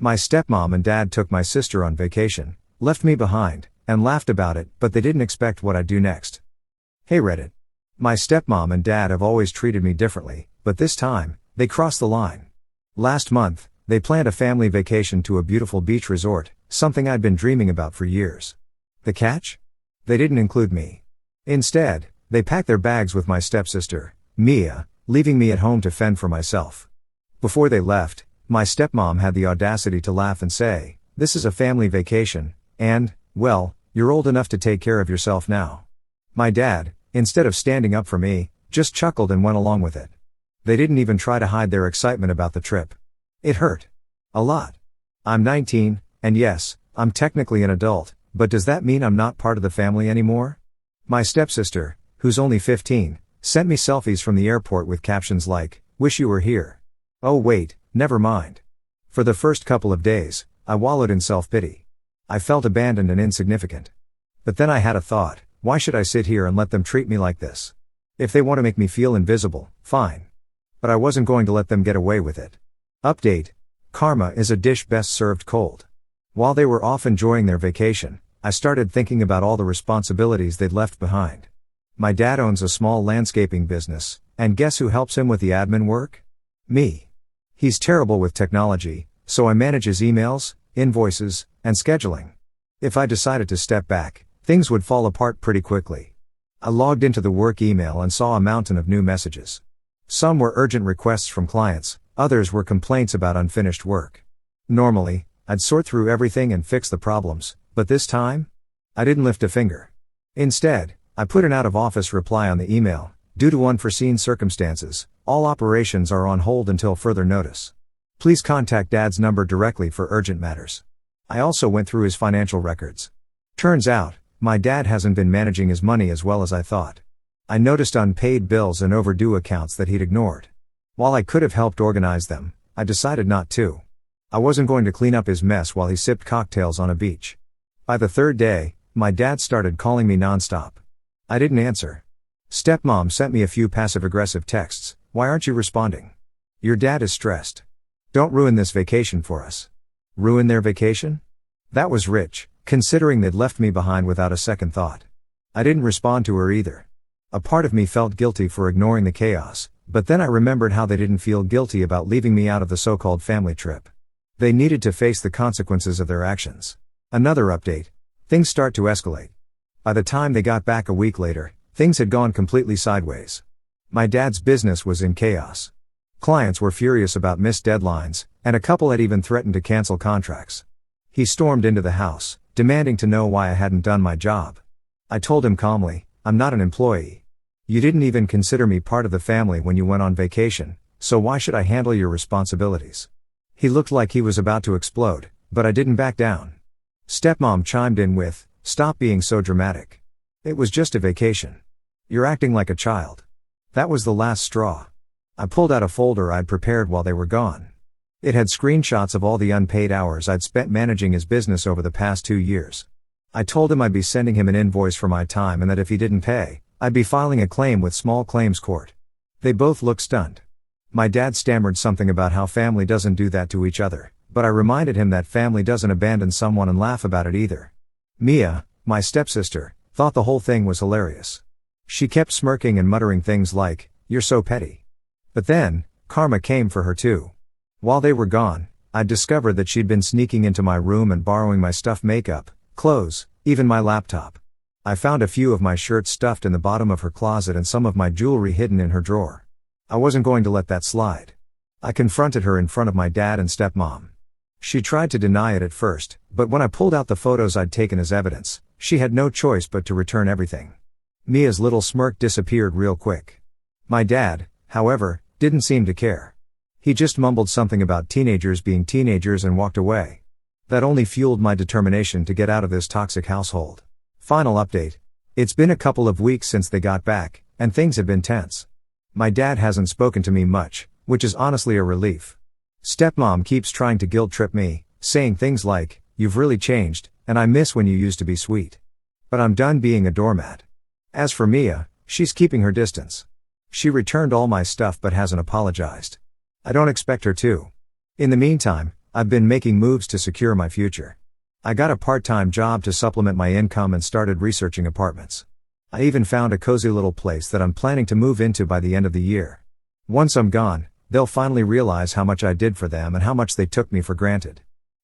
My stepmom and dad took my sister on vacation, left me behind, and laughed about it, but they didn't expect what I'd do next. Hey Reddit. My stepmom and dad have always treated me differently, but this time, they crossed the line. Last month, they planned a family vacation to a beautiful beach resort, something I'd been dreaming about for years. The catch? They didn't include me. Instead, they packed their bags with my stepsister, Mia, leaving me at home to fend for myself. Before they left, my stepmom had the audacity to laugh and say, "This is a family vacation, and, well, you're old enough to take care of yourself now." My dad, instead of standing up for me, just chuckled and went along with it. They didn't even try to hide their excitement about the trip. It hurt. A lot. I'm 19, and yes, I'm technically an adult, but does that mean I'm not part of the family anymore? My stepsister, who's only 15, sent me selfies from the airport with captions like, "Wish you were here." Oh wait, never mind. For the first couple of days, I wallowed in self-pity. I felt abandoned and insignificant. But then I had a thought, why should I sit here and let them treat me like this? If they want to make me feel invisible, fine. But I wasn't going to let them get away with it. Update. Karma is a dish best served cold. While they were off enjoying their vacation, I started thinking about all the responsibilities they'd left behind. My dad owns a small landscaping business, and guess who helps him with the admin work? Me. He's terrible with technology, so I manage his emails, invoices, and scheduling. If I decided to step back, things would fall apart pretty quickly. I logged into the work email and saw a mountain of new messages. Some were urgent requests from clients, others were complaints about unfinished work. Normally, I'd sort through everything and fix the problems, but this time? I didn't lift a finger. Instead, I put an out-of-office reply on the email. Due to unforeseen circumstances, all operations are on hold until further notice. Please contact Dad's number directly for urgent matters. I also went through his financial records. Turns out, my dad hasn't been managing his money as well as I thought. I noticed unpaid bills and overdue accounts that he'd ignored. While I could have helped organize them, I decided not to. I wasn't going to clean up his mess while he sipped cocktails on a beach. By the third day, my dad started calling me nonstop. I didn't answer. Stepmom sent me a few passive-aggressive texts. Why aren't you responding? Your dad is stressed. Don't ruin this vacation for us. Ruin their vacation? That was rich, considering they'd left me behind without a second thought. I didn't respond to her either. A part of me felt guilty for ignoring the chaos, but then I remembered how they didn't feel guilty about leaving me out of the so-called family trip. They needed to face the consequences of their actions. Another update. Things start to escalate. By the time they got back a week later, things had gone completely sideways. My dad's business was in chaos. Clients were furious about missed deadlines, and a couple had even threatened to cancel contracts. He stormed into the house, demanding to know why I hadn't done my job. I told him calmly, "I'm not an employee. You didn't even consider me part of the family when you went on vacation, so why should I handle your responsibilities?" He looked like he was about to explode, but I didn't back down. Stepmom chimed in with, "Stop being so dramatic. It was just a vacation. You're acting like a child." That was the last straw. I pulled out a folder I'd prepared while they were gone. It had screenshots of all the unpaid hours I'd spent managing his business over the past 2 years. I told him I'd be sending him an invoice for my time and that if he didn't pay, I'd be filing a claim with small claims court. They both looked stunned. My dad stammered something about how family doesn't do that to each other, but I reminded him that family doesn't abandon someone and laugh about it either. Mia, my stepsister, thought the whole thing was hilarious. She kept smirking and muttering things like, "You're so petty." But then, karma came for her too. While they were gone, I'd discovered that she'd been sneaking into my room and borrowing my stuffed makeup, clothes, even my laptop. I found a few of my shirts stuffed in the bottom of her closet and some of my jewelry hidden in her drawer. I wasn't going to let that slide. I confronted her in front of my dad and stepmom. She tried to deny it at first, but when I pulled out the photos I'd taken as evidence, she had no choice but to return everything. Mia's little smirk disappeared real quick. My dad, however, didn't seem to care. He just mumbled something about teenagers being teenagers and walked away. That only fueled my determination to get out of this toxic household. Final update. It's been a couple of weeks since they got back, and things have been tense. My dad hasn't spoken to me much, which is honestly a relief. Stepmom keeps trying to guilt trip me, saying things like, "You've really changed, and I miss when you used to be sweet." But I'm done being a doormat. As for Mia, she's keeping her distance. She returned all my stuff but hasn't apologized. I don't expect her to. In the meantime, I've been making moves to secure my future. I got a part-time job to supplement my income and started researching apartments. I even found a cozy little place that I'm planning to move into by the end of the year. Once I'm gone, they'll finally realize how much I did for them and how much they took me for granted.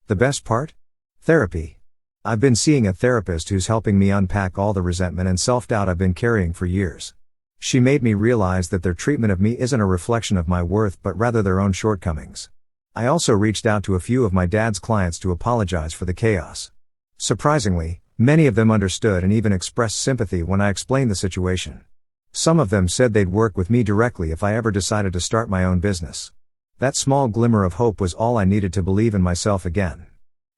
The best part? Therapy. I've been seeing a therapist who's helping me unpack all the resentment and self-doubt I've been carrying for years. She made me realize that their treatment of me isn't a reflection of my worth but rather their own shortcomings. I also reached out to a few of my dad's clients to apologize for the chaos. Surprisingly, many of them understood and even expressed sympathy when I explained the situation. Some of them said they'd work with me directly if I ever decided to start my own business. That small glimmer of hope was all I needed to believe in myself again.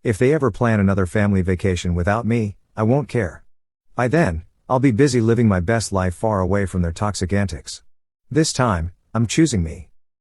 If they ever plan another family vacation without me, I won't care. By then, I'll be busy living my best life far away from their toxic antics. This time, I'm choosing me.